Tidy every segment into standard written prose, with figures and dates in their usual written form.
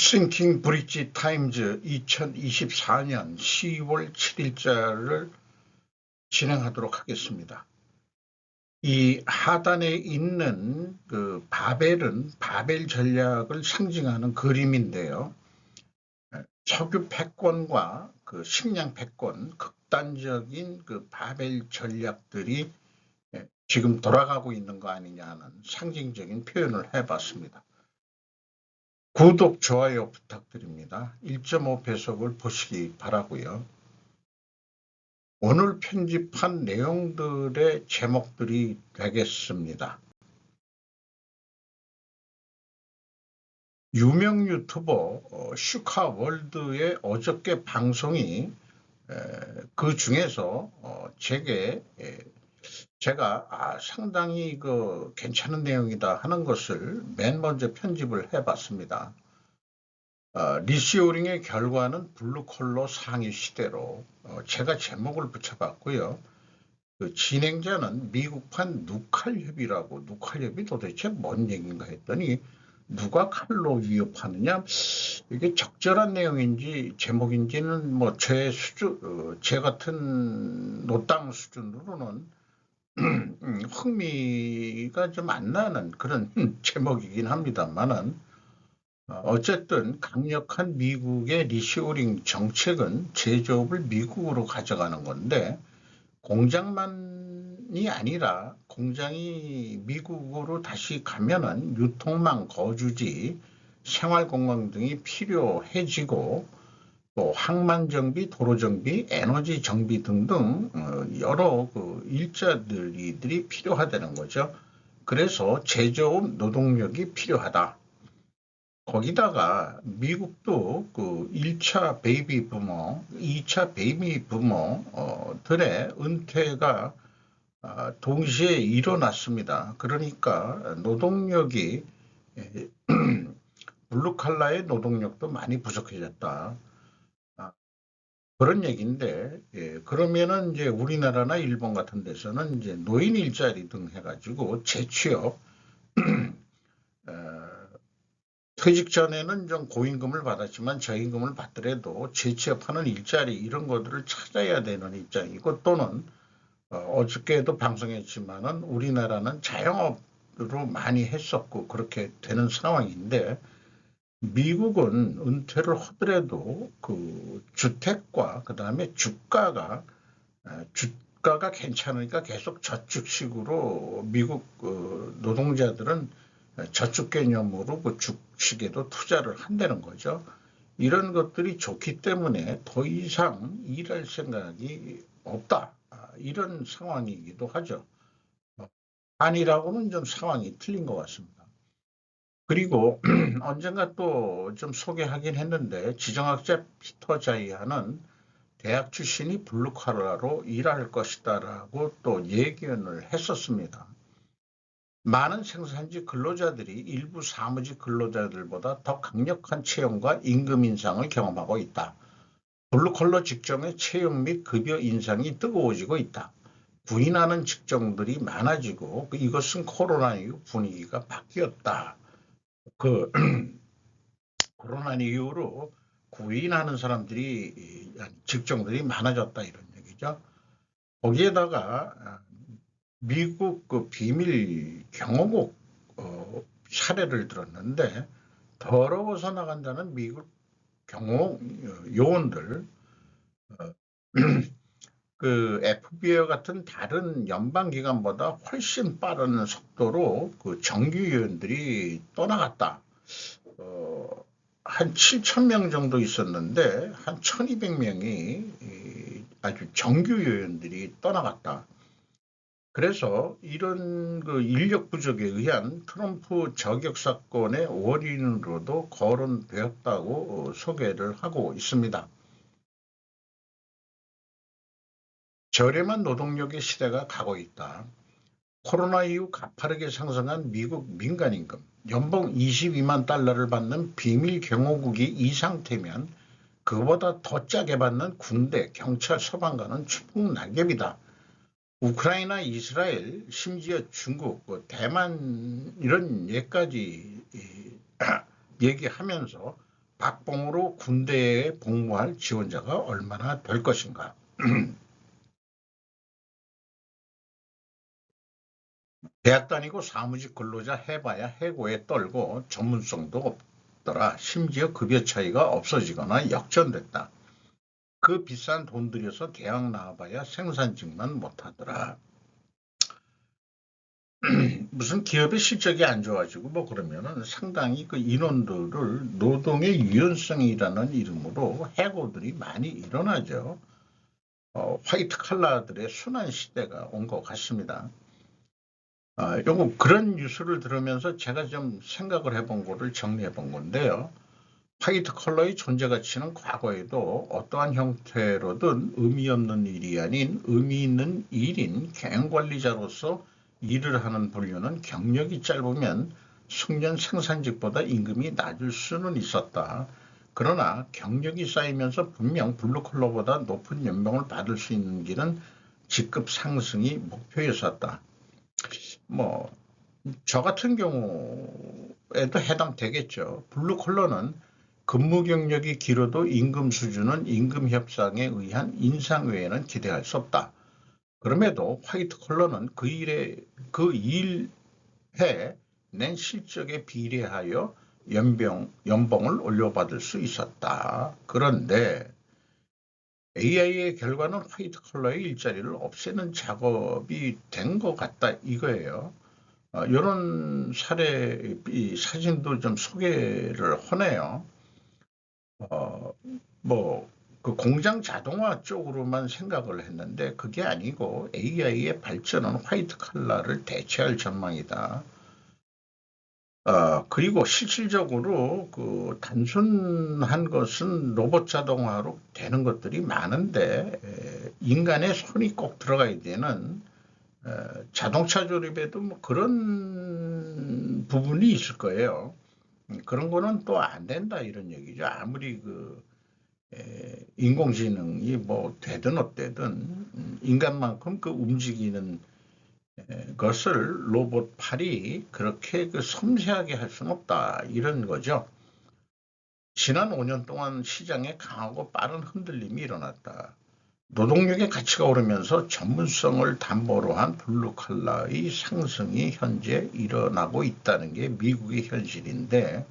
싱킹 브릿지 타임즈 2024년 10월 7일자를 진행하도록 하겠습니다. 이 하단에 있는 그 바벨은 바벨 전략을 상징하는 그림인데요. 석유 패권과 그 식량 패권, 극단적인 그 바벨 전략들이 지금 돌아가고 있는 거 아니냐는 상징적인 표현을 해봤습니다. 구독, 좋아요 부탁드립니다. 1.5배속을 보시기 바라고요. 오늘 편집한 내용들의 제목들이 되겠습니다. 유명 유튜버 슈카월드의 어저께 방송이 그 중에서 제가 상당히 괜찮은 내용이다 하는 것을 맨 먼저 편집을 해봤습니다. 리쇼링의 결과는 블루컬러 상위 시대로 제가 제목을 붙여봤고요. 그 진행자는 미국판 누칼협이라고, 누칼협이 도대체 뭔 얘기인가 했더니 누가 칼로 위협하느냐, 이게 적절한 내용인지 제목인지는 뭐 제 같은 노땅 수준으로는 흥미가 좀 안 나는 그런 제목이긴 합니다만은, 어쨌든 강력한 미국의 리쇼링 정책은 제조업을 미국으로 가져가는 건데, 공장만이 아니라 공장이 미국으로 다시 가면은 유통망, 거주지, 생활공간 등이 필요해지고, 또 항만 정비, 도로 정비, 에너지 정비 등등 여러 일자들이 필요하다는 거죠. 그래서 제조업 노동력이 필요하다. 거기다가 미국도 그 1차 베이비 부모, 2차 베이비 부모들의 은퇴가 동시에 일어났습니다. 그러니까 노동력이 블루칼라의 노동력도 많이 부족해졌다. 그런 얘기인데, 그러면은 이제 우리나라나 일본 같은 데서는 이제 노인 일자리 등 해가지고 재취업, 퇴직 전에는 좀 고임금을 받았지만 저임금을 받더라도 재취업하는 일자리 이런 것들을 찾아야 되는 입장이고, 또는 어저께도 방송했지만은 우리나라는 자영업으로 많이 했었고 그렇게 되는 상황인데, 미국은 은퇴를 하더라도 그 주택과 그 다음에 주가가 괜찮으니까 계속 저축식으로 미국 노동자들은 저축 개념으로 그 주식에도 투자를 한다는 거죠. 이런 것들이 좋기 때문에 더 이상 일할 생각이 없다. 이런 상황이기도 하죠. 아니라고는 좀 상황이 틀린 것 같습니다. 그리고 언젠가 또 좀 소개하긴 했는데, 지정학자 피터 자이아는 대학 출신이 블루칼라로 일할 것이다라고 또 예견을 했었습니다. 많은 생산지 근로자들이 일부 사무직 근로자들보다 더 강력한 채용과 임금 인상을 경험하고 있다. 블루컬러 직종의 채용 및 급여 인상이 뜨거워지고 있다. 부인하는 직종들이 많아지고 이것은 코로나 이후 분위기가 바뀌었다. 코로나 이후로 구인하는 사람들이 직종들이 많아졌다 이런 얘기죠. 거기에다가 미국 그 비밀 경호국 사례를 들었는데, 더러워서 나간다는 미국 경호 요원들, 그 FBI와 같은 다른 연방기관보다 훨씬 빠른 속도로 그 정규 요원들이 떠나갔다. 한 7,000명 정도 있었는데 한 1,200명이 아주 정규 요원들이 떠나갔다. 그래서 이런 그 인력 부족에 의한 트럼프 저격 사건의 원인으로도 거론되었다고 소개를 하고 있습니다. 저렴한 노동력의 시대가 가고 있다. 코로나 이후 가파르게 상승한 미국 민간임금, 연봉 22만 달러를 받는 비밀 경호국이 이 상태면 그보다 더 짜게 받는 군대, 경찰, 소방관은 추풍 낙엽이다. 우크라이나, 이스라엘, 심지어 중국, 대만 이런 예까지 얘기하면서 박봉으로 군대에 복무할 지원자가 얼마나 될 것인가. 대학 다니고 사무직 근로자 해봐야 해고에 떨고 전문성도 없더라. 심지어 급여 차이가 없어지거나 역전됐다. 그 비싼 돈 들여서 대학 나와봐야 생산직만 못하더라. 무슨 기업의 실적이 안 좋아지고 뭐 그러면은 상당히 그 인원들을 노동의 유연성이라는 이름으로 해고들이 많이 일어나죠. 화이트 칼라들의 순환 시대가 온 것 같습니다. 요거 그런 뉴스를 들으면서 제가 좀 생각을 해본 거를 정리해 본 건데요. 화이트 컬러의 존재 가치는 과거에도 어떠한 형태로든 의미 없는 일이 아닌 의미 있는 일인 경영관리자로서 일을 하는 분류는 경력이 짧으면 숙련 생산직보다 임금이 낮을 수는 있었다. 그러나 경력이 쌓이면서 분명 블루컬러보다 높은 연봉을 받을 수 있는 길은 직급 상승이 목표였었다. 뭐 저 같은 경우에도 해당되겠죠. 블루컬러는 근무 경력이 길어도 임금 수준은 임금 협상에 의한 인상 외에는 기대할 수 없다. 그럼에도 화이트 컬러는 그 일해 낸 실적에 비례하여 연봉을 올려받을 수 있었다. 그런데 AI의 결과는 화이트 컬러의 일자리를 없애는 작업이 된 것 같다 이거예요. 이런 사례, 사진도 좀 소개를 하네요. 그 공장 자동화 쪽으로만 생각을 했는데 그게 아니고 AI의 발전은 화이트 칼라를 대체할 전망이다. 그리고 실질적으로 그 단순한 것은 로봇 자동화로 되는 것들이 많은데 인간의 손이 꼭 들어가야 되는 자동차 조립에도 뭐 그런 부분이 있을 거예요. 그런 거는 또 안 된다 이런 얘기죠. 아무리 그 인공지능이 뭐 되든 어때든 인간만큼 그 움직이는 것을 로봇 팔이 그렇게 그 섬세하게 할 수는 없다 이런 거죠. 지난 5년 동안 시장에 강하고 빠른 흔들림이 일어났다. 노동력의 가치가 오르면서 전문성을 담보로 한 블루칼라의 상승이 현재 일어나고 있다는 게 미국의 현실인데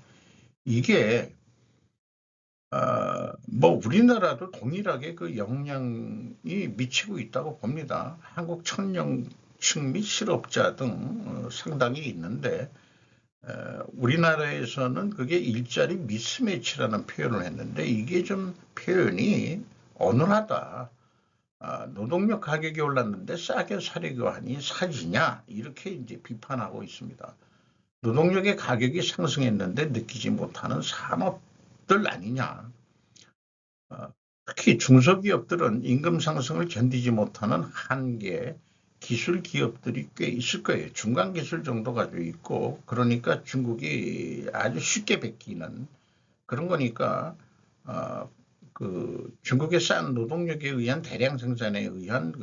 이게 뭐 우리나라도 동일하게 그 영향이 미치고 있다고 봅니다. 한국 청년층 및 실업자 등 상당히 있는데 우리나라에서는 그게 일자리 미스매치라는 표현을 했는데 이게 좀 표현이 어눌하다. 노동력 가격이 올랐는데 싸게 사려고 하니 사지냐 이렇게 이제 비판하고 있습니다. 노동력의 가격이 상승했는데 느끼지 못하는 산업들 아니냐. 특히 중소기업들은 임금 상승을 견디지 못하는 한계 기술 기업들이 꽤 있을 거예요. 중간 기술 정도 가지고 있고 그러니까 중국이 아주 쉽게 베끼는 그런 거니까 그 중국의 싼 노동력에 의한 대량 생산에 의한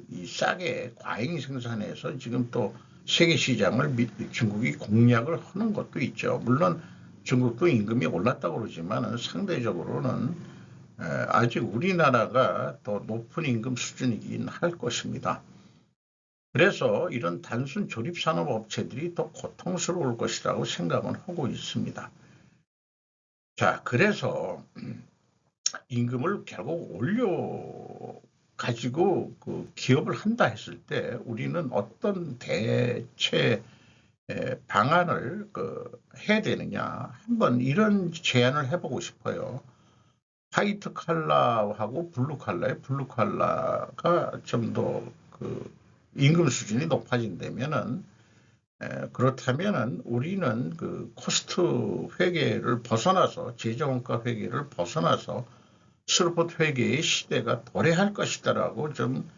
이 싸게 과잉 생산해서 지금 또 세계 시장을 중국이 공략을 하는 것도 있죠. 물론 중국도 임금이 올랐다고 그러지만 상대적으로는 아직 우리나라가 더 높은 임금 수준이긴 할 것입니다. 그래서 이런 단순 조립산업 업체들이 더 고통스러울 것이라고 생각은 하고 있습니다. 자, 그래서 임금을 결국 올려 가지고 그 기업을 한다 했을 때 우리는 어떤 대체 방안을 해야 되느냐 한번 이런 제안을 해보고 싶어요. 화이트 칼라하고 블루 칼라가 좀 더 그 임금 수준이 높아진다면은 그렇다면은 우리는 그 코스트 회계를 벗어나서 재정원가 회계를 벗어나서 스루폿 회계의 시대가 도래할 것이다라고 좀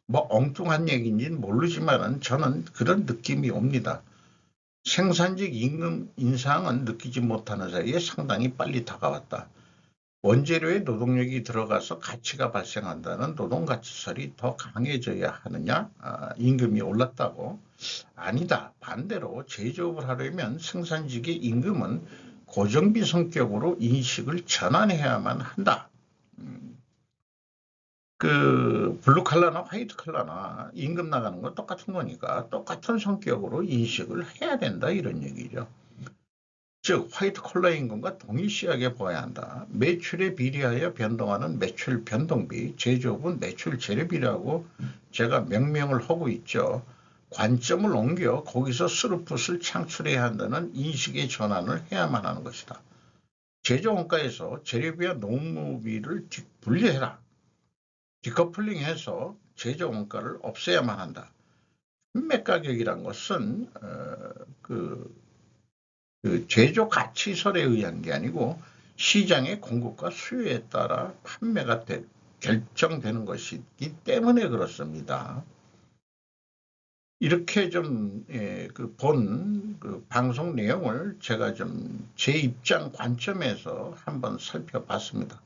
뭐 엉뚱한 얘기인지는 모르지만은 저는 그런 느낌이 옵니다. 생산직 임금 인상은 느끼지 못하는 사이에 상당히 빨리 다가왔다. 원재료에 노동력이 들어가서 가치가 발생한다는 노동가치설이 더 강해져야 하느냐? 임금이 올랐다고? 아니다. 반대로 제조업을 하려면 생산직의 임금은 고정비 성격으로 인식을 전환해야만 한다. 그 블루 칼라나 화이트 칼라나 임금 나가는 건 똑같은 거니까 똑같은 성격으로 인식을 해야 된다 이런 얘기죠. 즉 화이트 컬러 임금과 동일시하게 보아야 한다. 매출에 비례하여 변동하는 매출 변동비, 제조업은 매출 재료비라고 제가 명명을 하고 있죠. 관점을 옮겨 거기서 스루풋을 창출해야 한다는 인식의 전환을 해야만 하는 것이다. 제조원가에서 재료비와 농무비를 분리해라. 디커플링해서 제조원가를 없애야만 한다. 판매 가격이란 것은 그 제조 가치설에 의한 게 아니고 시장의 공급과 수요에 따라 판매가 결정되는 것이기 때문에 그렇습니다. 이렇게 좀 본 방송 내용을 제가 좀 제 입장 관점에서 한번 살펴봤습니다.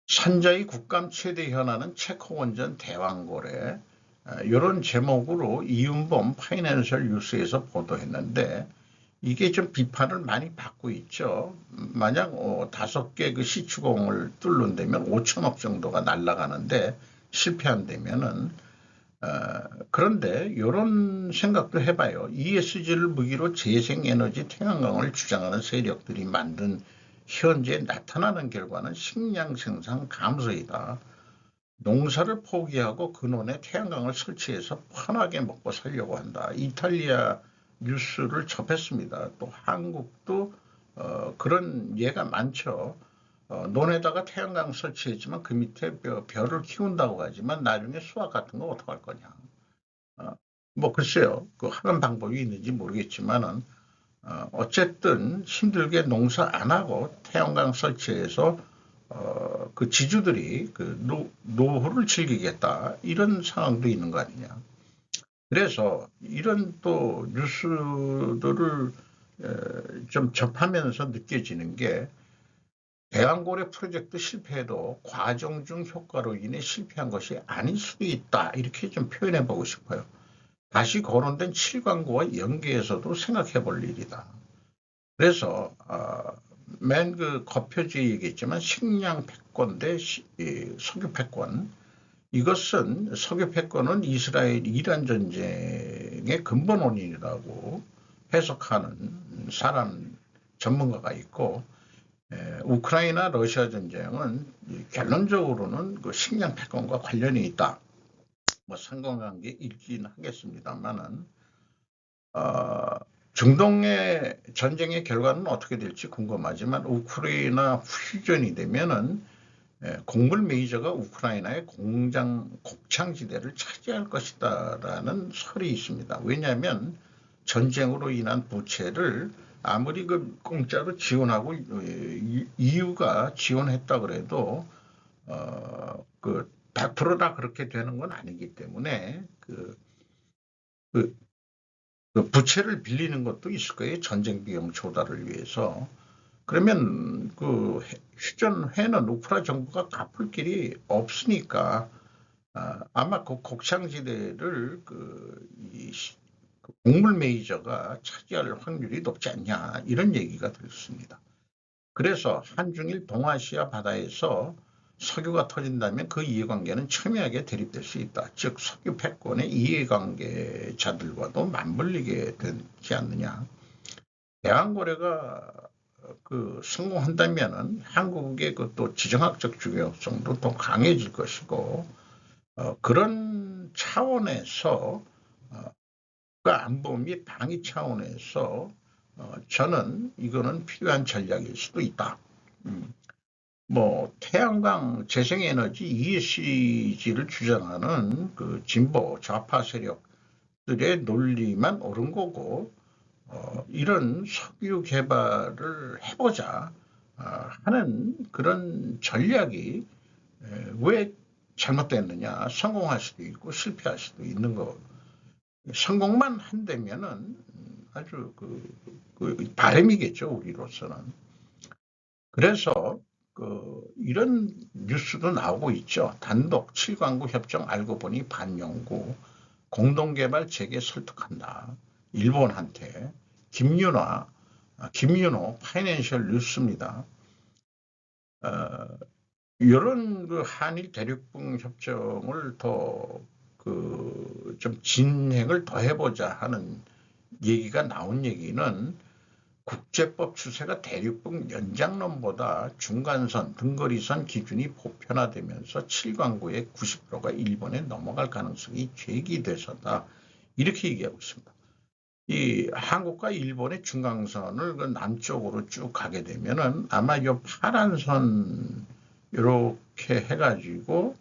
산자의 국감 최대 현안은 체코 원전 대왕고래 이런 제목으로 이윤범 파이낸셜 뉴스에서 보도했는데 이게 좀 비판을 많이 받고 있죠. 만약 5개 그 시추공을 뚫는다면 5천억 정도가 날아가는데 실패한다면은 그런데 이런 생각도 해봐요. ESG를 무기로 재생에너지 태양광을 주장하는 세력들이 만든 현재 나타나는 결과는 식량 생산 감소이다. 농사를 포기하고 근원에 태양광을 설치해서 편하게 먹고 살려고 한다. 이탈리아 뉴스를 접했습니다. 또 한국도 그런 예가 많죠. 논에다가 태양광 설치했지만 그 밑에 벼를 키운다고 하지만 나중에 수확 같은 거 어떡할 거냐. 뭐 글쎄요. 그 하는 방법이 있는지 모르겠지만은 어쨌든 힘들게 농사 안 하고 태양광 설치해서 그 지주들이 그 노후를 즐기겠다 이런 상황도 있는 거 아니냐. 그래서 이런 또 뉴스들을 좀 접하면서 느껴지는 게 대왕고래 프로젝트 실패도 과정 중 효과로 인해 실패한 것이 아닐 수도 있다 이렇게 좀 표현해 보고 싶어요. 다시 거론된 7광고와 연계해서도 생각해 볼 일이다. 그래서 맨 그 겉표지에 얘기했지만 식량 패권 대 석유 패권 이것은 석유 패권은 이스라엘 이란 전쟁의 근본 원인이라고 해석하는 사람 전문가가 있고 우크라이나 러시아 전쟁은 결론적으로는 그 식량 패권과 관련이 있다. 뭐 상관관계 있긴 하겠습니다만은 중동의 전쟁의 결과는 어떻게 될지 궁금하지만 우크라이나 휴전이 되면은 곡물 메이저가 우크라이나의 곡창지대를 차지할 것이다라는 설이 있습니다. 왜냐하면 전쟁으로 인한 부채를 아무리 그 공짜로 지원하고 EU가 지원했다 그래도 그 100%다 그렇게 되는 건 아니기 때문에 그 부채를 빌리는 것도 있을 거예요. 전쟁 비용 조달을 위해서. 그러면 그 휴전회는 우크라이나 정부가 갚을 길이 없으니까 아마 그 곡창지대를 곡물 메이저가 차지할 확률이 높지 않냐 이런 얘기가 들었습니다. 그래서 한중일 동아시아 바다에서 석유가 터진다면 그 이해관계는 첨예하게 대립될 수 있다. 즉 석유 패권의 이해관계자들과도 맞물리게 되지 않느냐. 대왕고래가 성공한다면은 한국의 그 또 지정학적 중요성도 더 강해질 것이고 그런 차원에서 그 안보 및 방위 차원에서 저는 이거는 필요한 전략일 수도 있다. 뭐 태양광 재생에너지 ESG를 주장하는 그 진보 좌파 세력들의 논리만 옳은 거고 이런 석유 개발을 해보자 하는 그런 전략이 왜 잘못됐느냐. 성공할 수도 있고 실패할 수도 있는 거. 성공만 한다면은 아주 그 바람이겠죠 우리로서는. 그래서 이런 뉴스도 나오고 있죠. 단독 7광구 협정 알고 보니 반영구 공동개발 재개 설득한다. 일본한테 김윤화 김윤호 파이낸셜 뉴스입니다. 이런 그 한일 대륙붕 협정을 더 좀 진행을 더 해보자 하는 얘기가 나온 얘기는 국제법 추세가 대륙붕 연장론보다 중간선, 등거리선 기준이 보편화되면서 7광구의 90%가 일본에 넘어갈 가능성이 제기돼서다. 이렇게 얘기하고 있습니다. 이 한국과 일본의 중간선을 그 남쪽으로 쭉 가게 되면은 아마 이 파란 선 이렇게 해가지고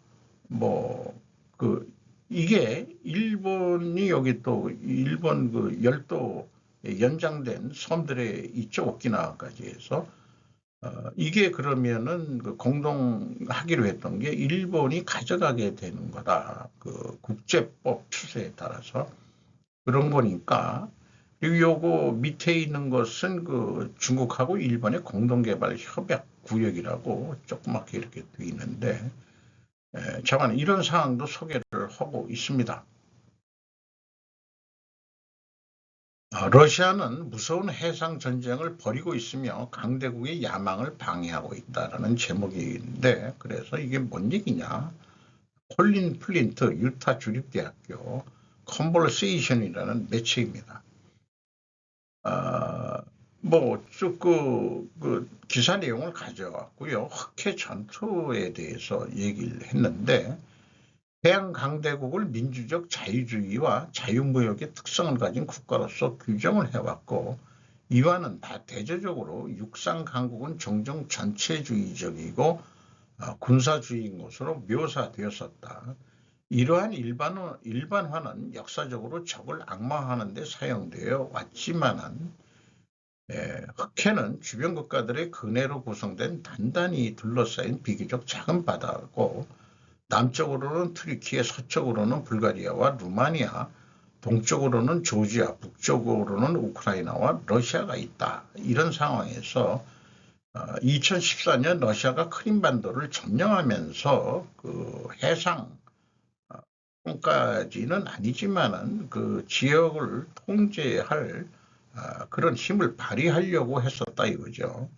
이게 일본이 여기 또 일본 그 열도 연장된 섬들에 있죠. 오키나와까지 해서 이게 그러면은 그 공동하기로 했던 게 일본이 가져가게 되는 거다. 그 국제법 추세에 따라서 그런 거니까. 그리고 요거 밑에 있는 것은 그 중국하고 일본의 공동개발 협약 구역이라고 조그맣게 이렇게 돼 있는데 잠깐 이런 사항도 소개를 하고 있습니다. 러시아는 무서운 해상 전쟁을 벌이고 있으며 강대국의 야망을 방해하고 있다라는 제목인데 그래서 이게 뭔 얘기냐? 콜린 플린트 유타 주립대학교 컨버세이션이라는 매체입니다. 쭉 그 기사 내용을 가져왔고요. 흑해 전투에 대해서 얘기를 했는데 해양 강대국을 민주적 자유주의와 자유무역의 특성을 가진 국가로서 규정을 해왔고 이와는 대조적으로 육상 강국은 종종 전체주의적이고 군사주의인 것으로 묘사되었었다. 이러한 일반화는 역사적으로 적을 악마화하는 데 사용되어 왔지만은 흑해는 주변 국가들의 근해로 구성된 단단히 둘러싸인 비교적 작은 바다고 남쪽으로는 트리키에, 서쪽으로는 불가리아와 루마니아, 동쪽으로는 조지아, 북쪽으로는 우크라이나와 러시아가 있다. 이런 상황에서 2014년 러시아가 크림반도를 점령하면서 그 해상까지는 아니지만은 그 지역을 통제할 그런 힘을 발휘하려고 했었다 이거죠.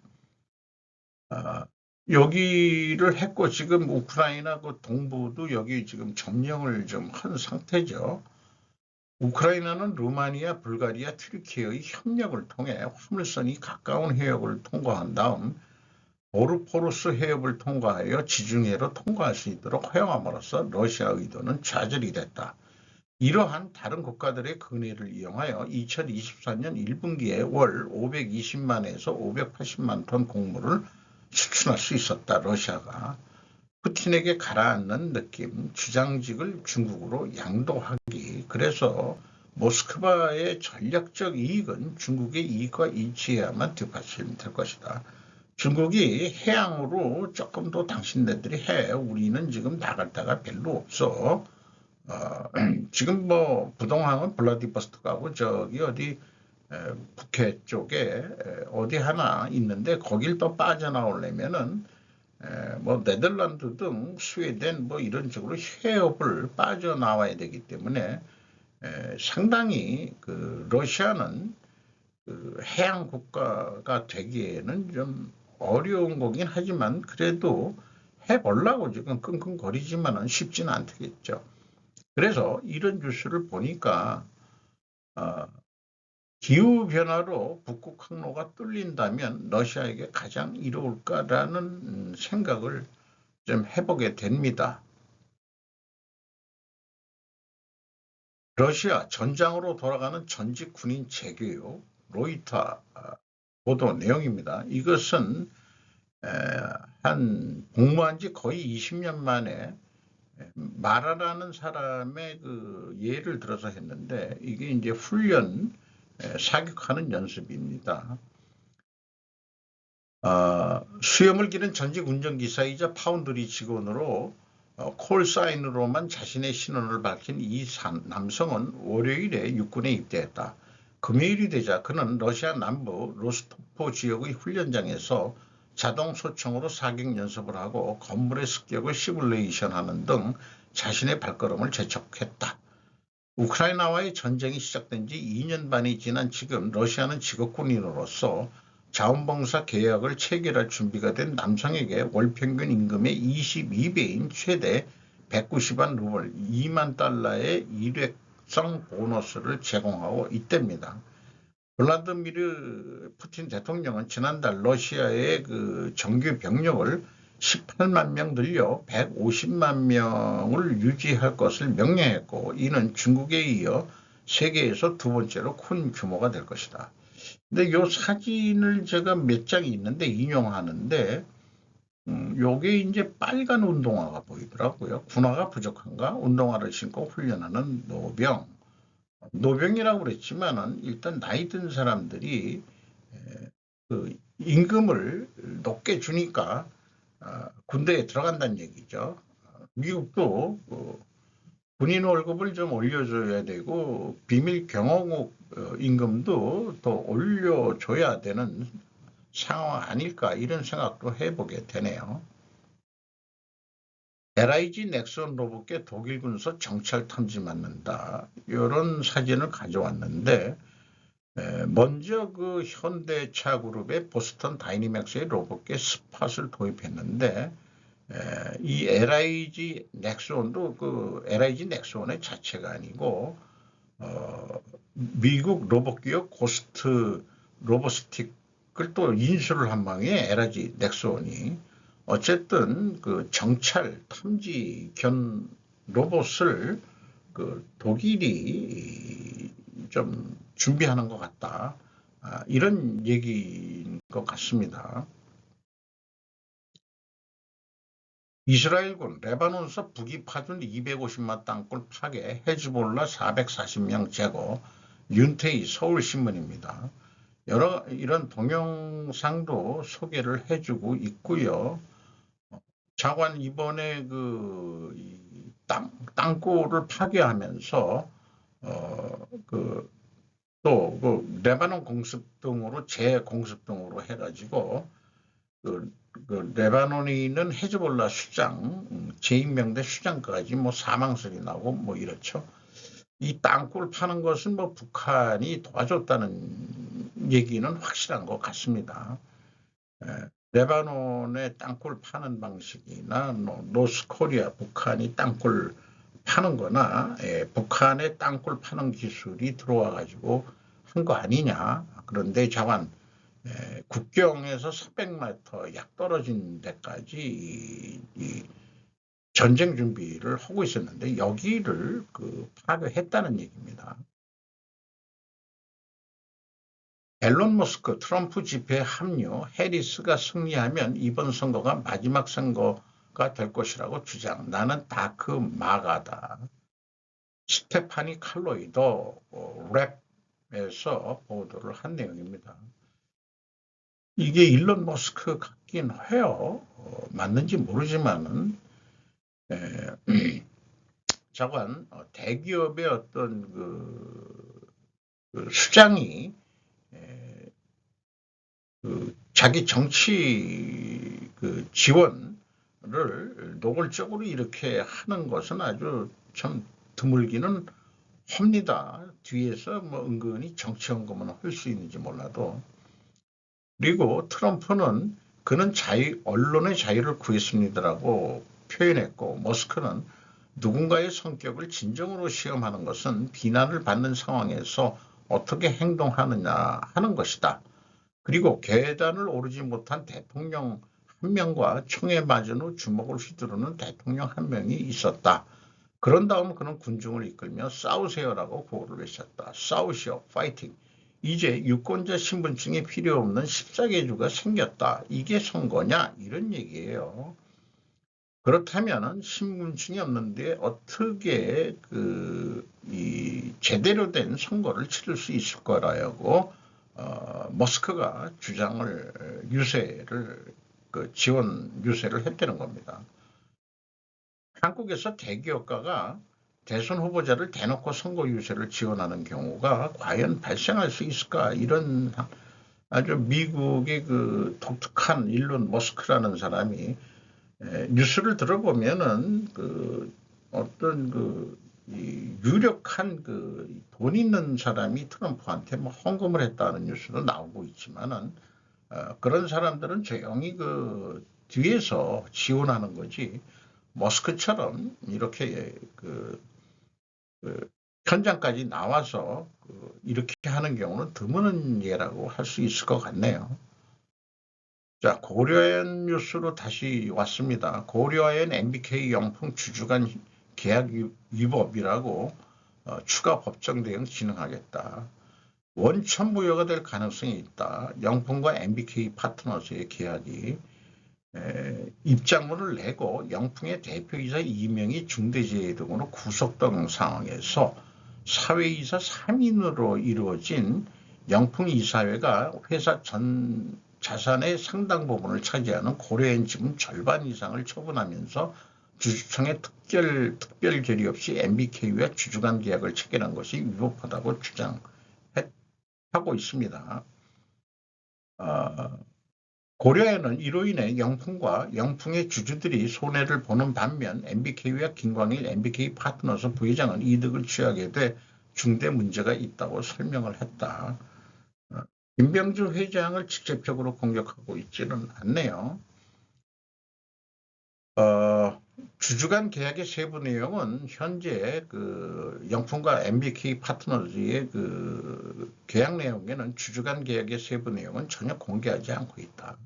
여기를 했고 지금 우크라이나 그 동부도 여기 지금 점령을 좀 한 상태죠. 우크라이나는 루마니아, 불가리아, 튀르키예의 협력을 통해 화물선이 가까운 해역을 통과한 다음 보르포루스 해협을 통과하여 지중해로 통과할 수 있도록 허용함으로써 러시아 의도는 좌절이 됐다. 이러한 다른 국가들의 근해를 이용하여 2024년 1분기에 월 520만에서 580만 톤 곡물을 수출할 수 있었다. 러시아가 푸틴에게 가라앉는 느낌, 주장직을 중국으로 양도하기. 그래서 모스크바의 전략적 이익은 중국의 이익과 일치해야만 뒷받침될 것이다. 중국이 해양으로 조금 더 당신네들이 해. 우리는 지금 나갈 데가 별로 없어. 지금 부동항은 블라디보스토크하고 저기 어디 북해 쪽에 어디 하나 있는데 거길 또 빠져나오려면은 네덜란드 등 스웨덴 이런 쪽으로 해협을 빠져나와야 되기 때문에 상당히 그 러시아는 그 해양 국가가 되기에는 좀 어려운 거긴 하지만 그래도 해보려고 지금 끙끙거리지만은 쉽지는 않겠죠. 그래서 이런 뉴스를 보니까 기후변화로 북극 항로가 뚫린다면 러시아에게 가장 이로울까라는 생각을 좀 해보게 됩니다. 러시아 전장으로 돌아가는 전직 군인 재교육 로이터 보도 내용입니다. 이것은 복무한 지 거의 20년 만에 마라라는 사람의 그 예를 들어서 했는데 이게 이제 훈련 사격하는 연습입니다. 수염을 기른 전직 운전기사이자 파운드리 직원으로 콜사인으로만 자신의 신원을 밝힌 이 남성은 월요일에 육군에 입대했다. 금요일이 되자 그는 러시아 남부 로스토프 지역의 훈련장에서 자동 소총으로 사격 연습을 하고 건물의 습격을 시뮬레이션하는 등 자신의 발걸음을 재촉했다. 우크라이나와의 전쟁이 시작된 지 2년 반이 지난 지금 러시아는 직업군인으로서 자원봉사 계약을 체결할 준비가 된 남성에게 월 평균 임금의 22배인 최대 190만 루블 2만 달러의 일회성 보너스를 제공하고 있답니다. 블라디미르 푸틴 대통령은 지난달 러시아의 그 정규 병력을 18만 명 늘려 150만 명을 유지할 것을 명령했고, 이는 중국에 이어 세계에서 두 번째로 큰 규모가 될 것이다. 근데 요 사진을 제가 몇 장이 있는데 인용하는데, 요게 이제 빨간 운동화가 보이더라고요. 군화가 부족한가? 운동화를 신고 훈련하는 노병. 노병이라고 그랬지만은 일단 나이 든 사람들이 그 임금을 높게 주니까 군대에 들어간다는 얘기죠. 미국도 군인 월급을 좀 올려줘야 되고 비밀 경호국 임금도 더 올려줘야 되는 상황 아닐까, 이런 생각도 해보게 되네요. LIG 넥슨 로봇께 독일 군서 정찰 탐지 맞는다, 이런 사진을 가져왔는데, 먼저 그 현대차 그룹의 보스턴 다이내믹스의 로봇계 스팟을 도입했는데, 이 LIG 넥슨도 그 LIG 넥슨의 자체가 아니고 미국 로봇 기업 고스트 로보스틱을 또 인수를 한 방에 LIG 넥슨이 어쨌든 그 정찰 탐지 견 로봇을 그 독일이 좀 준비하는 것 같다, 이런 얘기인 것 같습니다. 이스라엘군 레바논서 북이 파준 250만 땅굴 파괴, 헤즈볼라 440명 제거, 윤태희 서울신문입니다. 이런 동영상도 소개를 해주고 있고요. 장관 이번에 그 땅굴을 파괴하면서 또 그 레바논 공습 등으로 재공습 등으로 해가지고 그 레바논이 있는 헤즈볼라 수장, 제2명대 수장까지 뭐 사망설이 나고 뭐 이렇죠. 이 땅굴 파는 것은 뭐 북한이 도와줬다는 얘기는 확실한 것 같습니다. 레바논의 땅굴 파는 방식이나 노스코리아, 북한이 땅굴 파는 거나 북한의 땅굴 파는 기술이 들어와 가지고 한 거 아니냐. 그런데 자관 국경에서 400m 약 떨어진 데까지 이 전쟁 준비를 하고 있었는데 여기를 그 파괴했다는 얘기입니다. 앨런 머스크 트럼프 집회에 합류, 해리스가 승리하면 이번 선거가 마지막 선거가 될 것이라고 주장. 나는 다크 마가다. 스테파니 칼로이도 랩에서 보도를 한 내용입니다. 이게 일론 머스크 같긴 해요. 맞는지 모르지만은 자관 대기업의 어떤 그 수장이 그 자기 정치 그 지원을 노골적으로 이렇게 하는 것은 아주 참 드물기는 합니다. 뒤에서 뭐 은근히 정치 헌금은 할 수 있는지 몰라도. 그리고 트럼프는 그는 언론의 자유를 구했습니다라고 표현했고, 머스크는 누군가의 성격을 진정으로 시험하는 것은 비난을 받는 상황에서 어떻게 행동하느냐 하는 것이다. 그리고 계단을 오르지 못한 대통령 한 명과 총에 맞은 후 주먹을 휘두르는 대통령 한 명이 있었다. 그런 다음 그는 군중을 이끌며 싸우세요라고 구호를 외쳤다. 싸우시오, 파이팅. 이제 유권자 신분증이 필요 없는 14개주가 생겼다. 이게 선거냐? 이런 얘기예요. 그렇다면 신분증이 없는데 어떻게 이 제대로 된 선거를 치를 수 있을 거라고 머스크가 주장을 지원 유세를 했다는 겁니다. 한국에서 대기업가가 대선 후보자를 대놓고 선거 유세를 지원하는 경우가 과연 발생할 수 있을까? 이런 아주 미국의 그 독특한 일론 머스크라는 사람이 뉴스를 들어보면은 어떤 유력한 그 돈 있는 사람이 트럼프한테 뭐 헌금을 했다는 뉴스도 나오고 있지만은 그런 사람들은 조용히 그 뒤에서 지원하는 거지. 머스크처럼 이렇게 그 현장까지 나와서 이렇게 하는 경우는 드무는 예라고 할 수 있을 것 같네요. 자, 고려아연 뉴스로 다시 왔습니다. 고려아연 MBK 영풍 주주간 계약 위법이라고 추가 법정 대응 진행하겠다. 원천 무효가 될 가능성이 있다. 영풍과 MBK 파트너즈의 계약이 입장문을 내고 영풍의 대표이사 2명이 중대재해 등으로 구속된 상황에서 사회이사 3인으로 이루어진 영풍 이사회가 회사 전 자산의 상당 부분을 차지하는 고려아연 지분 절반 이상을 처분하면서 주주총회 특별 결의 없이 MBK와 주주간 계약을 체결한 것이 위법하다고 주장하고 있습니다. 고려아연은 이로 인해 영풍과 영풍의 주주들이 손해를 보는 반면 MBK와 김광일 MBK 파트너스 부회장은 이득을 취하게 돼 중대 문제가 있다고 설명을 했다. 김병주 회장을 직접적으로 공격하고 있지는 않네요. 주주간 계약의 세부 내용은 현재 그 영풍과 MBK 파트너즈의 그 계약 내용에는 주주간 계약의 세부 내용은 전혀 공개하지 않고 있다.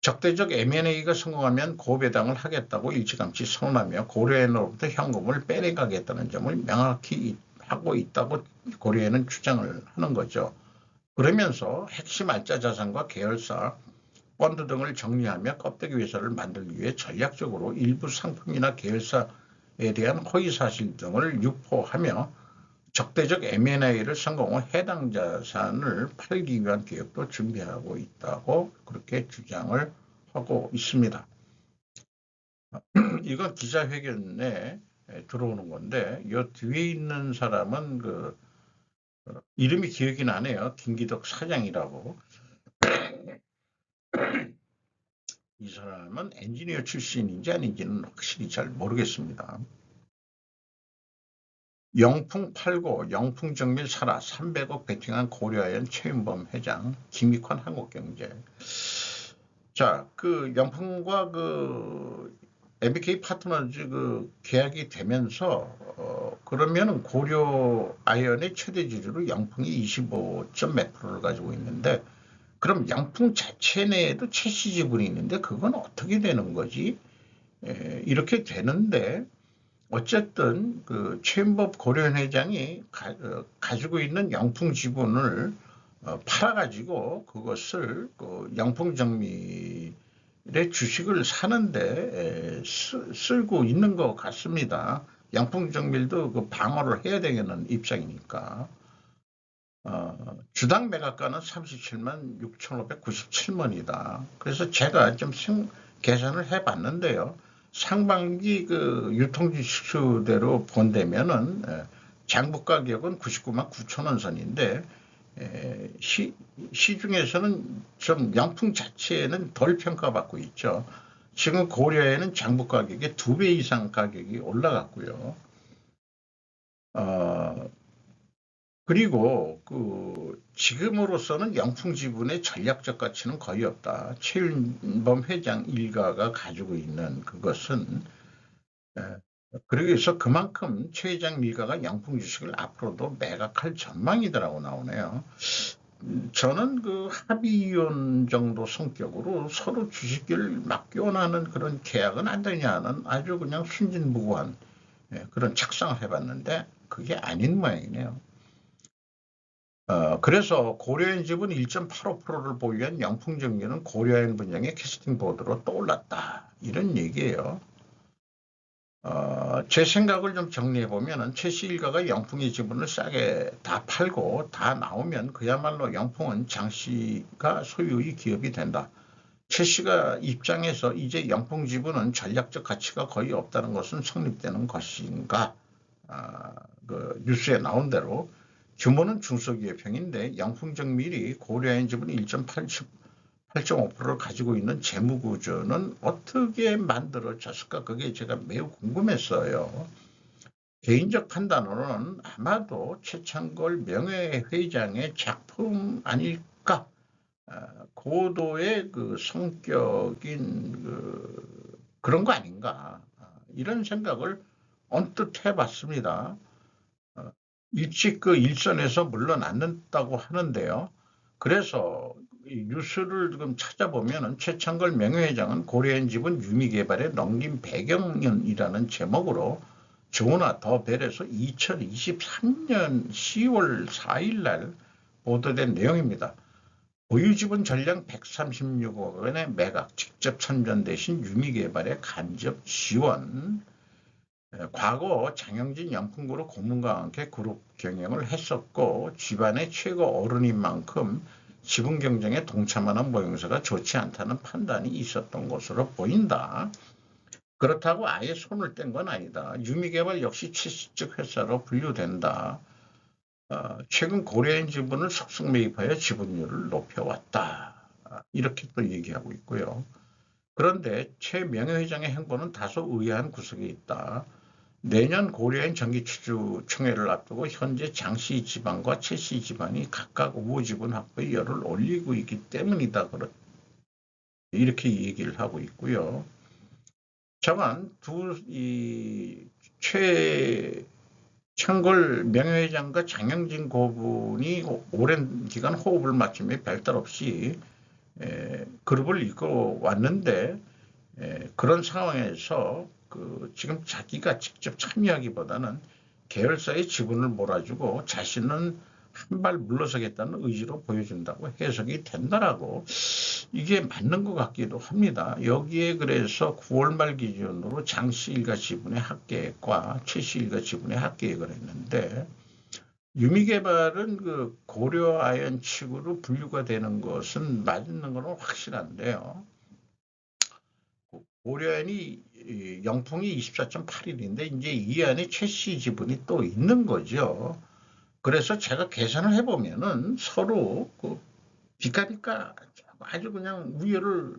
적대적 M&A가 성공하면 고배당을 하겠다고 일찌감치 선언하며 고려아연으로부터 현금을 빼내가겠다는 점을 명확히 하고 있다고 고려아연은 주장을 하는 거죠. 그러면서 핵심 알짜 자산과 계열사, 펀드 등을 정리하며 껍데기 회사를 만들기 위해 전략적으로 일부 상품이나 계열사에 대한 허위사실 등을 유포하며 적대적 M&A를 성공 후 해당 자산을 팔기 위한 계획도 준비하고 있다고 그렇게 주장을 하고 있습니다. 이건 기자회견에 들어오는 건데 이 뒤에 있는 사람은 그 이름이 기억이 나네요. 김기덕 사장이라고. 이 사람은 엔지니어 출신인지 아닌지는 확실히 잘 모르겠습니다. 영풍 팔고 영풍 정밀 사라 300억 베팅한 고려아연 최윤범 회장 김익환 한국경제. 자, 그 영풍과 그 MBK 파트너즈 그 계약이 되면서 그러면은 고려아연의 최대 주주로 영풍이 25점 몇 프로를 가지고 있는데 그럼 영풍 자체 내에도 최씨 지분이 있는데 그건 어떻게 되는 거지? 이렇게 되는데 어쨌든 그 최윤법 고려인 회장이 가지고 있는 영풍 지분을 팔아가지고 그것을 그 영풍정밀의 주식을 사는데 쓰고 있는 것 같습니다. 영풍정밀도 그 방어를 해야 되는 입장이니까. 주당 매각가는 37만 6,597원이다. 그래서 제가 좀 계산을 해봤는데요. 상반기 그 유통지수대로 본다면은 장부 가격은 99만 9천원 선인데 시중에서는 좀 영풍 자체는 덜 평가받고 있죠. 지금 고려에는 장부 가격의 2배 이상 가격이 올라갔고요. 그리고 그 지금으로서는 영풍 지분의 전략적 가치는 거의 없다. 최윤범 회장 일가가 가지고 있는 그것은 그래서 그만큼 최 회장 일가가 영풍 주식을 앞으로도 매각할 전망이더라고 나오네요. 저는 그 합의위원 정도 성격으로 서로 주식을 맡겨나는 그런 계약은 안 되냐는 아주 그냥 순진무구한 그런 착상을 해봤는데 그게 아닌 모양이네요. 그래서 고려아연 지분 1.85%를 보유한 영풍정밀은 고려아연 분양의 캐스팅 보드로 떠올랐다. 이런 얘기예요. 제 생각을 좀 정리해보면 최씨 일가가 영풍의 지분을 싸게 다 팔고 다 나오면 그야말로 영풍은 장씨가 소유의 기업이 된다. 최씨가 입장에서 이제 영풍 지분은 전략적 가치가 거의 없다는 것은 성립되는 것인가. 그 뉴스에 나온 대로 규모는 중소기업형인데 영풍정밀이 고려아연 지분 8.5%를 가지고 있는 재무구조는 어떻게 만들어졌을까? 그게 제가 매우 궁금했어요. 개인적 판단으로는 아마도 최창걸 명예회장의 작품 아닐까. 고도의 그 성격인 그런 거 아닌가. 이런 생각을 언뜻 해봤습니다. 일찍 그 일선에서 물러났다고 하는데요. 그래서 이 뉴스를 지금 찾아보면은 최창걸 명예회장은 고려인 집은 유미개발에 넘긴 배경년이라는 제목으로 조나 더 벨에서 2023년 10월 4일 날 보도된 내용입니다. 보유지분 전량 136억 원의 매각, 직접 선전 대신 유미개발의 간접 지원. 과거 장영진 영풍그룹 고문과 함께 그룹 경영을 했었고 집안의 최고 어른인 만큼 지분 경쟁에 동참하는 모양새가 좋지 않다는 판단이 있었던 것으로 보인다. 그렇다고 아예 손을 뗀 건 아니다. 유미개발 역시 채식적 회사로 분류된다. 최근 고려인 지분을 속속 매입하여 지분율을 높여왔다. 이렇게 또 얘기하고 있고요. 그런데 최 명예회장의 행보는 다소 의아한 구석이 있다. 내년 고려인 정기추주총회를 앞두고 현재 장씨 집안과 최씨 집안이 각각 우호지분 확보에 열을 올리고 있기 때문이다. 이렇게 얘기를 하고 있고요. 저는 최창걸 명예회장과 장영진 고분이 오랜 기간 호흡을 맞추며 별탈 없이 그룹을 이끌어 왔는데 그런 상황에서 지금 자기가 직접 참여하기보다는 계열사의 지분을 몰아주고 자신은 한 발 물러서겠다는 의지로 보여준다고 해석이 된다라고 이게 맞는 것 같기도 합니다. 여기에 그래서 9월 말 기준으로 장씨 일가 지분의 합계액과 최씨 일가 지분의 합계액을 했는데 유미개발은 그 고려아연 측으로 분류가 되는 것은 맞는 건 확실한데요. 고려아연이 영풍이 24.8일인데 이제 이 안에 최씨 지분이 또 있는 거죠. 그래서 제가 계산을 해보면은 서로 비까비까 아주 그냥 우열을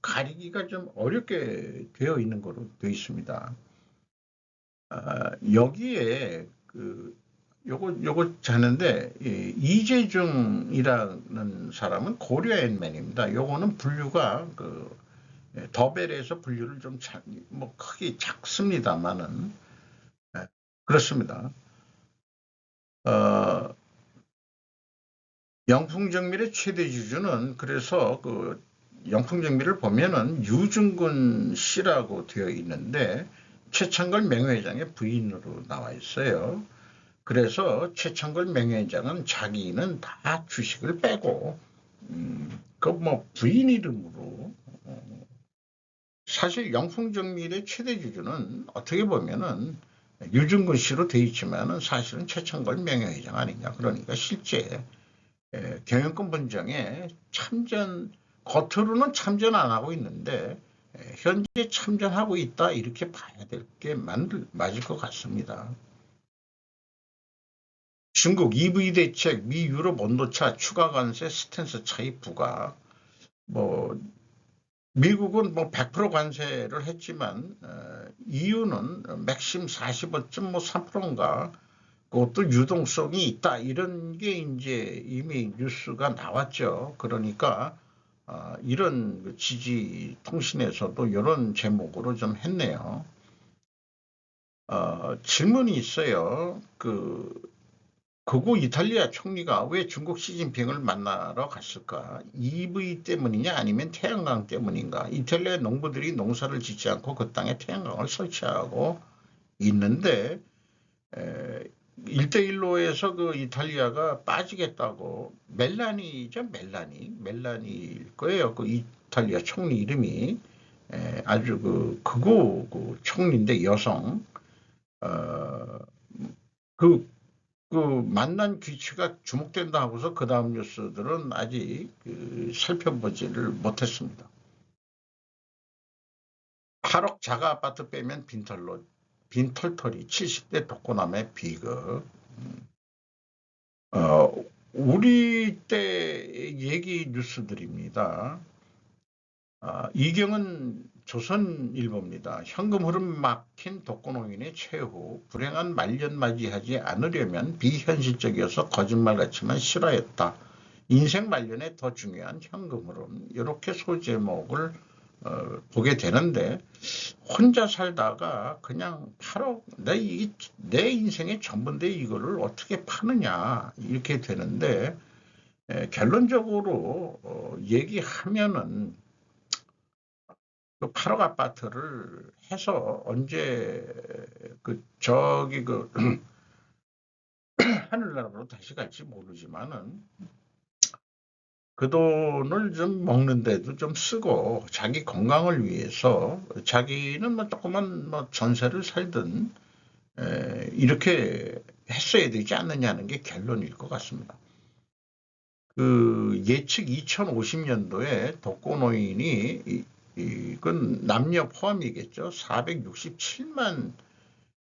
가리기가 좀 어렵게 되어 있는 거로 되어 있습니다. 여기에 요거 자는데 이재중이라는 사람은 고려앤맨입니다. 요거는 분류가 더벨에서 분류를 좀 크게 작습니다만은 그렇습니다. 영풍정밀의 최대 주주는 그래서 영풍정밀을 보면은 유중근 씨라고 되어 있는데 최창걸 명예회장의 부인으로 나와 있어요. 그래서 최창걸 명예회장은 자기는 다 주식을 빼고 부인 이름으로 사실 영풍정밀의 최대 주주는 어떻게 보면은 유중근 씨로 되어 있지만은 사실은 최창걸 명예회장 아니냐. 그러니까 실제 경영권 분쟁에 겉으로는 참전 안 하고 있는데 현재 참전하고 있다 이렇게 봐야 될 게 맞을 것 같습니다. 중국 EV 대책, 미 유럽 온도차 추가 관세 스탠스 차이 부각. 미국은 100% 관세를 했지만 EU는 맥심 45.3%인가 그것도 유동성이 있다 이런 게 이제 이미 뉴스가 나왔죠. 그러니까 이런 지지 통신에서도 이런 제목으로 좀 했네요. 질문이 있어요. 극우 이탈리아 총리가 왜 중국 시진핑을 만나러 갔을까? EV 때문이냐 아니면 태양광 때문인가? 이탈리아 농부들이 농사를 짓지 않고 그 땅에 태양광을 설치하고 있는데 1대1로에서 이탈리아가 빠지겠다고 멜라니죠. 멜라니일 거예요. 이탈리아 총리 이름이 아주 극우 총리인데 여성 만난 귀치가 주목된다 하고서 그 다음 뉴스들은 아직 살펴보지를 못했습니다. 8억 자가 아파트 빼면 빈털터리 70대 독거남의 비극. 우리 때 얘기 뉴스들입니다. 이경은 조선일보입니다. 현금 흐름 막힌 독거노인의 최후, 불행한 말년 맞이하지 않으려면 비현실적이어서 거짓말 같지만 싫어했다. 인생 말년에 더 중요한 현금 흐름, 이렇게 소제목을 보게 되는데, 혼자 살다가 그냥 8억, 내 인생의 전부인데 이거를 어떻게 파느냐 이렇게 되는데, 결론적으로 얘기하면은 그 8억 아파트를 해서 언제 하늘나라로 다시 갈지 모르지만은 그 돈을 좀 먹는데도 좀 쓰고 자기 건강을 위해서 자기는 뭐 조그만 뭐 전세를 살든 이렇게 했어야 되지 않느냐는 게 결론일 것 같습니다. 그 예측 2050년도에 독거노인이 이건 남녀 포함이겠죠. 467만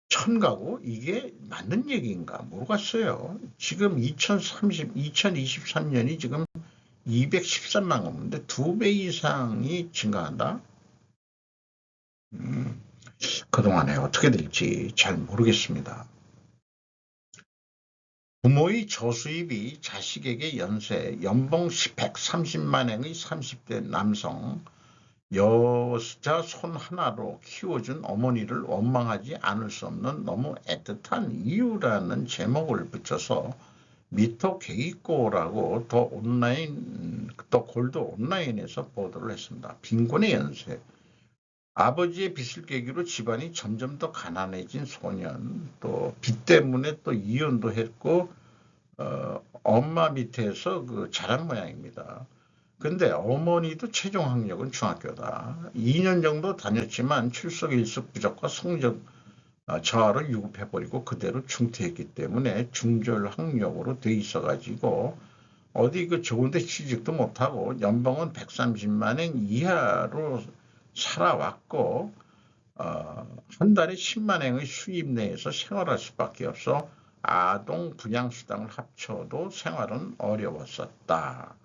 천 가구, 이게 맞는 얘기인가 모르겠어요. 지금 2023년이 지금 213만 가구인데 2배 이상이 증가한다. 그동안에 어떻게 될지 잘 모르겠습니다. 부모의 저수입이 자식에게 연봉 130만엔의 30대 남성, 여자 손 하나로 키워준 어머니를 원망하지 않을 수 없는 너무 애틋한 이유라는 제목을 붙여서 미터 개이코라고 더 골드 온라인에서 보도를 했습니다. 빈곤의 연쇄. 아버지의 빚을 계기로 집안이 점점 더 가난해진 소년, 또 빚 때문에 또 이혼도 했고 엄마 밑에서 자란 모양입니다. 근데 어머니도 최종 학력은 중학교다. 2년 정도 다녔지만 출석 일수 부족과 성적 저하를 유급해버리고 그대로 중퇴했기 때문에 중졸 학력으로 돼 있어가지고 어디 좋은데 취직도 못하고 연봉은 130만 원 이하로 살아왔고 한 달에 10만 원의 수입 내에서 생활할 수밖에 없어 아동 분양수당을 합쳐도 생활은 어려웠었다.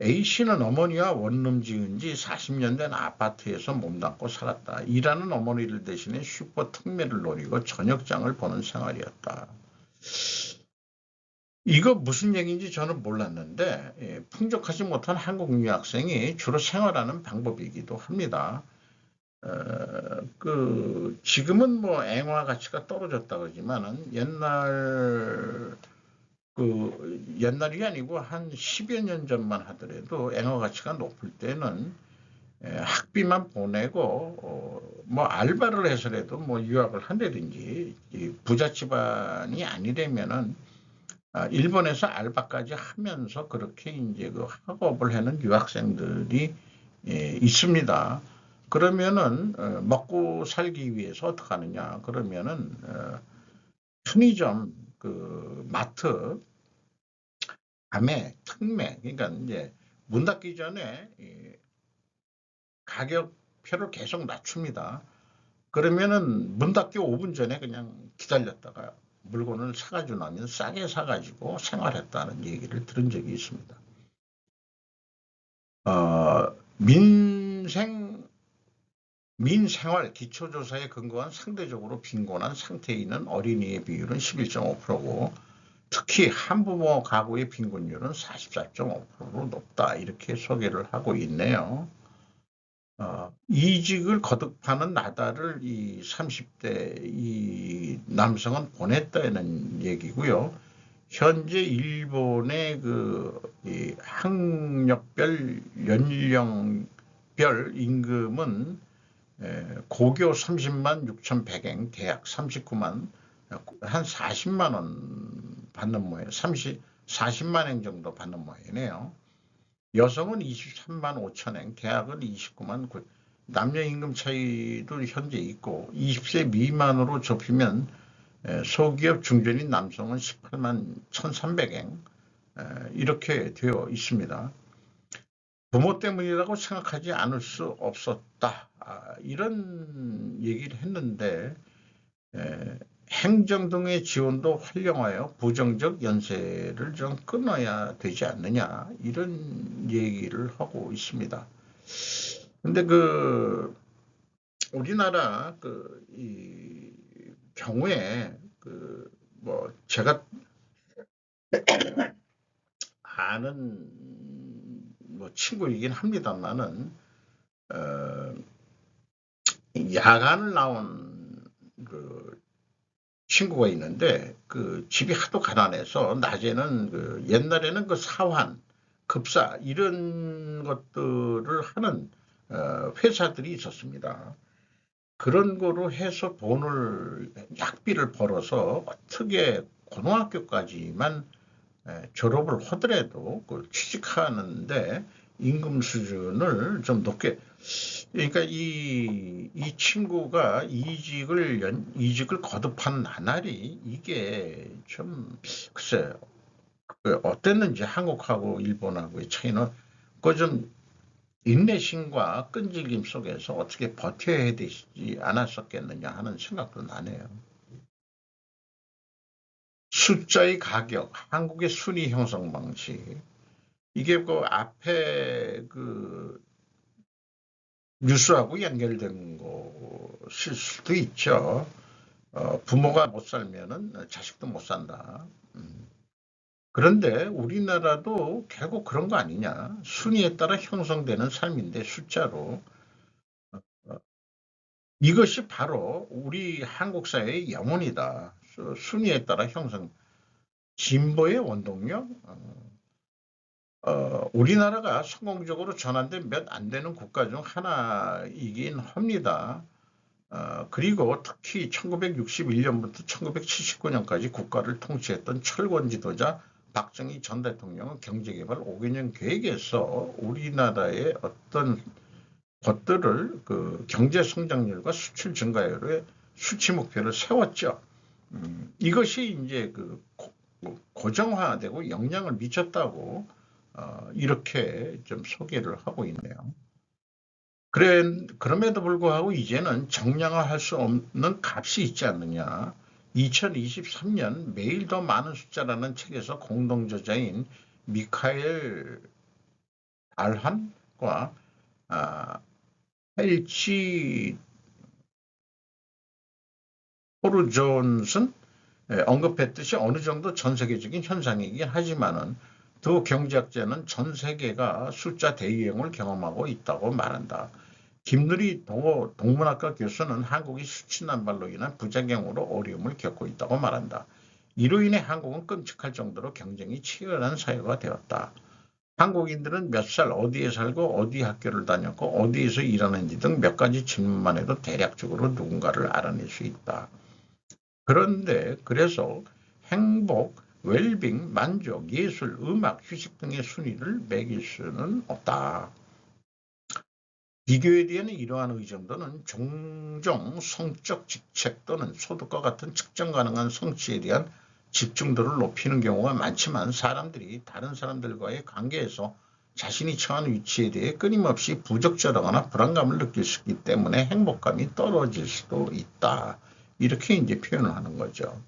A씨는 어머니와 원룸 지은 지 40년 된 아파트에서 몸담고 살았다. 일하는 어머니를 대신해 슈퍼 특매를 노리고 저녁장을 보는 생활이었다. 이거 무슨 얘기인지 저는 몰랐는데 풍족하지 못한 한국 유학생이 주로 생활하는 방법이기도 합니다. 지금은 뭐 앵화 가치가 떨어졌다 그러지만은 옛날이 아니고 한 10여 년 전만 하더라도 앵화 가치가 높을 때는 학비만 보내고 뭐 알바를 해서라도 뭐 유학을 한다든지 부자 집안이 아니라면은 일본에서 알바까지 하면서 그렇게 이제 학업을 하는 유학생들이 있습니다. 그러면은 먹고 살기 위해서 어떻게 하느냐? 그러면은 편의점, 마트, 밤에 특매, 그러니까 이제 문 닫기 전에 가격표를 계속 낮춥니다. 그러면은 문 닫기 5분 전에 그냥 기다렸다가 물건을 사가지고 나면 싸게 사가지고 생활했다는 얘기를 들은 적이 있습니다. 민생활 기초조사에 근거한 상대적으로 빈곤한 상태에 있는 어린이의 비율은 11.5%고 특히 한부모 가구의 빈곤율은 44.5%로 높다, 이렇게 소개를 하고 있네요. 이직을 거듭하는 나달을 이 30대 이 남성은 보냈다는 얘기고요. 현재 일본의 이 학력별 연령별 임금은 고교 30만 6,100엔, 대학 39만, 한 40만 원 받는 모양, 40만 엔 정도 받는 모양이네요. 여성은 23만 5천엔, 대학은 29만 9, 남녀 임금 차이도 현재 있고 20세 미만으로 좁히면 소기업 중전인 남성은 18만 1,300엔 이렇게 되어 있습니다. 부모 때문이라고 생각하지 않을 수 없었다, 이런 얘기를 했는데 행정 등의 지원도 활용하여 부정적 연쇄를 좀 끊어야 되지 않느냐, 이런 얘기를 하고 있습니다. 근데 우리나라 이 경우에 뭐 제가 아는 뭐 친구이긴 합니다만은 어, 야간을 나온 친구가 있는데 집이 하도 가난해서 낮에는 옛날에는 사환, 급사 이런 것들을 하는 회사들이 있었습니다. 그런 거로 해서 돈을 약비를 벌어서 어떻게 고등학교까지만 졸업을 하더라도 취직하는데 임금 수준을 좀 높게, 그러니까 이 친구가 이직을 거듭한 나날이 이게 좀 글쎄 어땠는지 한국하고 일본하고의 차이는 좀 인내심과 끈질김 속에서 어떻게 버텨야 되지 않았었겠느냐 하는 생각도 나네요. 숫자의 가격, 한국의 순위 형성 방식. 이게 앞에 뉴스하고 연결된 것일 수도 있죠. 부모가 못 살면은 자식도 못 산다. 그런데 우리나라도 결국 그런 거 아니냐. 순위에 따라 형성되는 삶인데 숫자로. 이것이 바로 우리 한국 사회의 영혼이다. 순위에 따라 형성. 진보의 원동력. 우리나라가 성공적으로 전환된 몇 안 되는 국가 중 하나이긴 합니다. 그리고 특히 1961년부터 1979년까지 국가를 통치했던 철권 지도자 박정희 전 대통령은 경제개발 5개년 계획에서 우리나라의 어떤 것들을 경제 성장률과 수출 증가율의 수치 목표를 세웠죠. 이것이 이제 고정화되고 영향을 미쳤다고 이렇게 좀 소개를 하고 있네요. 그럼에도 불구하고 이제는 정량화할 수 없는 값이 있지 않느냐. 2023년 매일 더 많은 숫자라는 책에서 공동저자인 미카엘 알한과 헬치 호르존슨 언급했듯이 어느 정도 전 세계적인 현상이긴 하지만은 두 경제학자는 전 세계가 숫자 대유행을 경험하고 있다고 말한다. 김누리 동문학과 교수는 한국이 수치난발로 인한 부작용으로 어려움을 겪고 있다고 말한다. 이로 인해 한국은 끔찍할 정도로 경쟁이 치열한 사회가 되었다. 한국인들은 몇 살 어디에 살고 어디 학교를 다녔고 어디에서 일하는지 등 몇 가지 질문만 해도 대략적으로 누군가를 알아낼 수 있다. 그런데 그래서 행복, 웰빙, 만족, 예술, 음악, 휴식 등의 순위를 매길 수는 없다. 비교에 대한 이러한 의존도는 종종 성적 직책 또는 소득과 같은 측정 가능한 성취에 대한 집중도를 높이는 경우가 많지만 사람들이 다른 사람들과의 관계에서 자신이 처한 위치에 대해 끊임없이 부적절하거나 불안감을 느낄 수 있기 때문에 행복감이 떨어질 수도 있다. 이렇게 이제 표현을 하는 거죠.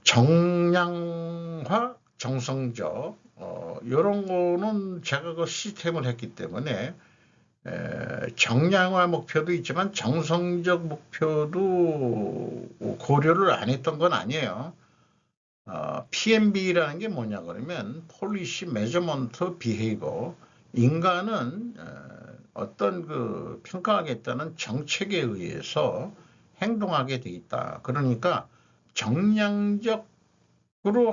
정량화, 정성적, 이런 거는 제가 시스템을 했기 때문에 정량화 목표도 있지만 정성적 목표도 고려를 안 했던 건 아니에요. PMB라는 게 뭐냐 그러면 Policy Measurement Behavior. 인간은 어떤 평가하겠다는 정책에 의해서 행동하게 돼 있다. 그러니까 정량적으로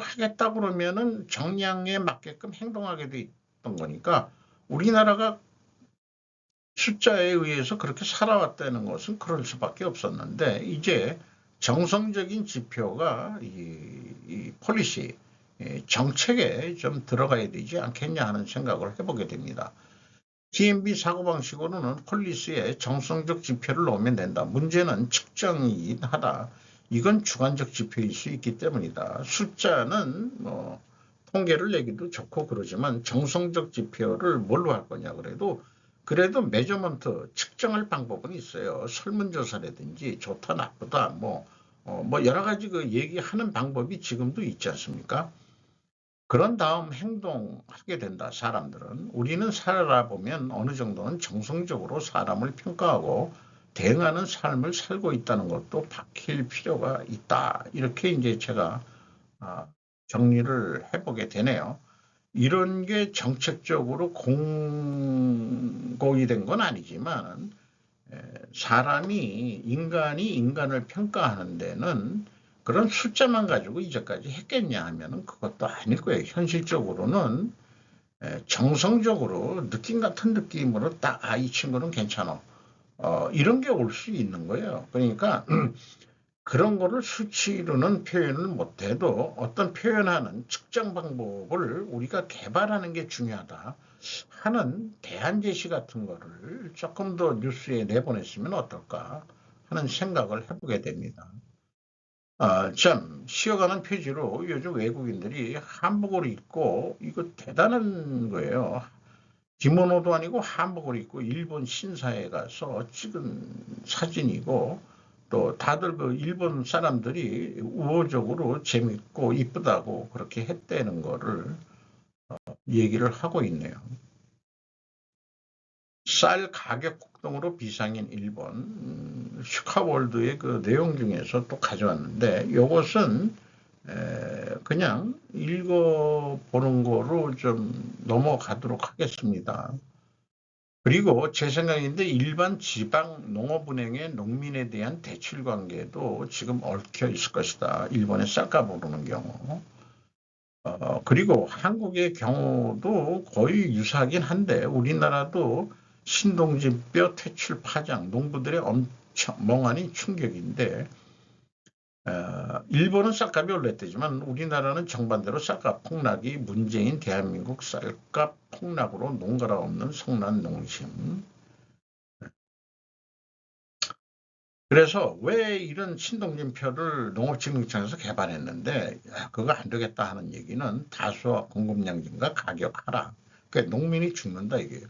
하겠다 그러면은 정량에 맞게끔 행동하게 돼 있던 거니까 우리나라가 숫자에 의해서 그렇게 살아왔다는 것은 그럴 수밖에 없었는데 이제 정성적인 지표가 이 폴리시 정책에 좀 들어가야 되지 않겠냐 하는 생각을 해보게 됩니다. TMB 사고방식으로는 폴리시에 정성적 지표를 넣으면 된다. 문제는 측정이긴 하다. 이건 주관적 지표일 수 있기 때문이다. 숫자는 통계를 내기도 좋고 그러지만 정성적 지표를 뭘로 할 거냐 그래도 매저먼트 측정할 방법은 있어요. 설문조사라든지 좋다 나쁘다 뭐 여러 가지 얘기하는 방법이 지금도 있지 않습니까? 그런 다음 행동하게 된다. 사람들은. 우리는 살아보면 어느 정도는 정성적으로 사람을 평가하고 대응하는 삶을 살고 있다는 것도 밝힐 필요가 있다. 이렇게 이제 제가 정리를 해보게 되네요. 이런 게 정책적으로 공고히 된 건 아니지만 사람이 인간이 인간을 평가하는 데는 그런 숫자만 가지고 이제까지 했겠냐 하면은 그것도 아닐 거예요. 현실적으로는 정성적으로 느낌 같은 느낌으로 딱 이 친구는 괜찮아. 이런 게 올 수 있는 거예요. 그러니까 그런 거를 수치로는 표현을 못해도 어떤 표현하는 측정 방법을 우리가 개발하는 게 중요하다 하는 대안 제시 같은 거를 조금 더 뉴스에 내보냈으면 어떨까 하는 생각을 해보게 됩니다. 참 쉬어가는 표지로 요즘 외국인들이 한복을 입고 이거 대단한 거예요. 기모노도 아니고 한복을 입고 일본 신사에 가서 찍은 사진이고 또 다들 그 일본 사람들이 우호적으로 재밌고 이쁘다고 그렇게 했다는 거를 얘기를 하고 있네요. 쌀 가격 폭등으로 비상인 일본 슈카월드의 그 내용 중에서 또 가져왔는데 이것은 그냥 읽어보는 거로 좀 넘어가도록 하겠습니다. 그리고 제 생각인데 일반 지방 농업은행의 농민에 대한 대출 관계도 지금 얽혀 있을 것이다. 일본의 쌀값 오르는 경우. 그리고 한국의 경우도 거의 유사하긴 한데 우리나라도 신동진뼈 퇴출 파장, 농부들의 엄청 멍하니 충격인데 일본은 쌀값이 올랐대지만 우리나라는 정반대로 쌀값 폭락이 문제인 대한민국 쌀값 폭락으로 농가라 없는 성난 농심. 그래서 왜 이런 신동진표를 농업진흥청에서 개발했는데 그거 안 되겠다 하는 얘기는 다수와 공급량 증가 가격 하락. 그러니까 농민이 죽는다 이게요.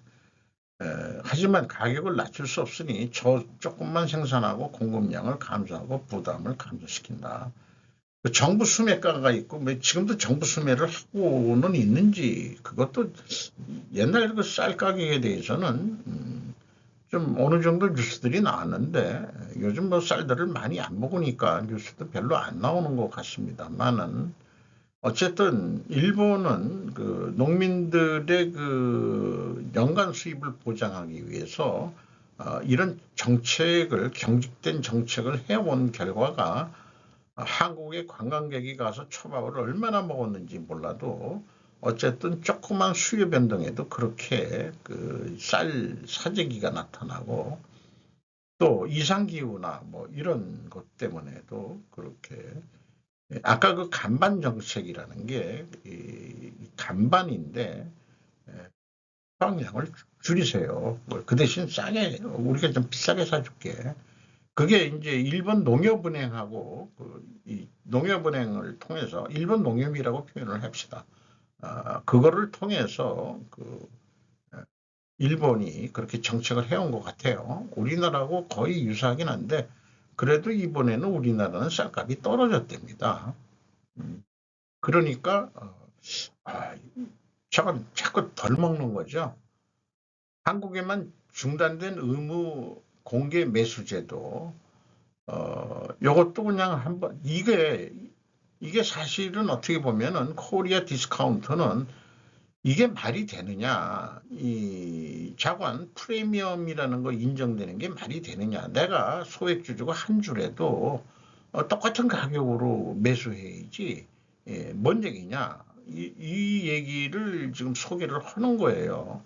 하지만 가격을 낮출 수 없으니 조금만 생산하고 공급량을 감소하고 부담을 감소시킨다. 그 정부 수매가가 있고 지금도 정부 수매를 하고는 있는지 그것도 옛날에 그 쌀 가격에 대해서는 좀 어느 정도 뉴스들이 나왔는데 요즘 뭐 쌀들을 많이 안 먹으니까 뉴스도 별로 안 나오는 것 같습니다만은 어쨌든 일본은 그 농민들의 그 연간 수입을 보장하기 위해서 이런 정책을 경직된 정책을 해온 결과가 한국에 관광객이 가서 초밥을 얼마나 먹었는지 몰라도 어쨌든 조그만 수요 변동에도 그렇게 그 쌀 사재기가 나타나고 또 이상기후나 뭐 이런 것 때문에도 그렇게 아까 그 간반 정책이라는 게 간반인데 수확량을 줄이세요. 그 대신 싸게 우리가 좀 비싸게 사줄게. 그게 이제 일본 농협은행하고 이 농협은행을 통해서 일본 농협이라고 표현을 합시다. 그거를 통해서 그 일본이 그렇게 정책을 해온 것 같아요. 우리나라하고 거의 유사하긴 한데 그래도 이번에는 우리나라는 쌀값이 떨어졌답니다. 그러니까 저건 자꾸 덜 먹는 거죠. 한국에만 중단된 의무 공개 매수제도 이것도 그냥 한번 이게 사실은 어떻게 보면은 코리아 디스카운트는 이게 말이 되느냐 이 자관 프리미엄이라는 거 인정되는 게 말이 되느냐 내가 소액주주가 한 줄에도 똑같은 가격으로 매수해야지 뭔 얘기냐 이 얘기를 지금 소개를 하는 거예요.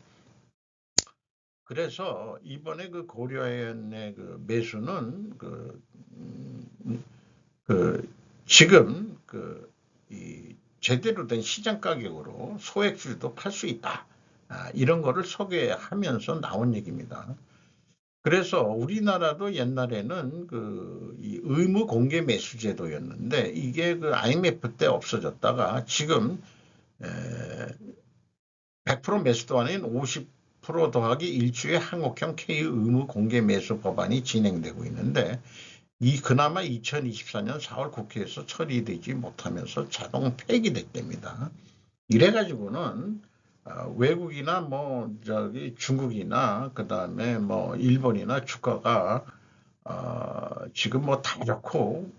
그래서 이번에 그 고려아연의 그 매수는 그 지금 이 제대로 된 시장 가격으로 소액주도 팔 수 있다. 이런 거를 소개하면서 나온 얘기입니다. 그래서 우리나라도 옛날에는 이 의무 공개 매수 제도였는데 이게 그 IMF 때 없어졌다가 지금 100% 매수도 아닌 50% 더하기 일주의 한국형 K 의무 공개 매수 법안이 진행되고 있는데 그나마 2024년 4월 국회에서 처리되지 못하면서 자동 폐기됐답니다. 이래가지고는 외국이나 뭐 저기 중국이나 그다음에 뭐 일본이나 주가가 지금 뭐 다 좋고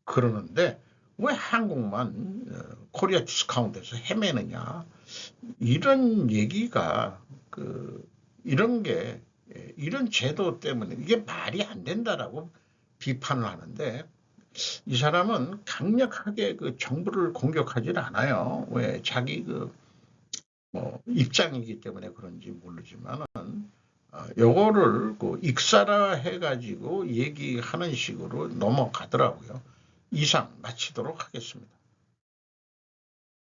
그러는데 왜 한국만 코리아 디스카운트에서 헤매느냐, 이런 얘기가 이런 게 이런 제도 때문에 이게 말이 안 된다라고 비판을 하는데, 이 사람은 강력하게 정부를 공격하지는 않아요. 왜 자기 뭐 입장이기 때문에 그런지 모르지만은 요거를 익사라 해가지고 얘기하는 식으로 넘어가더라고요. 이상 마치도록 하겠습니다.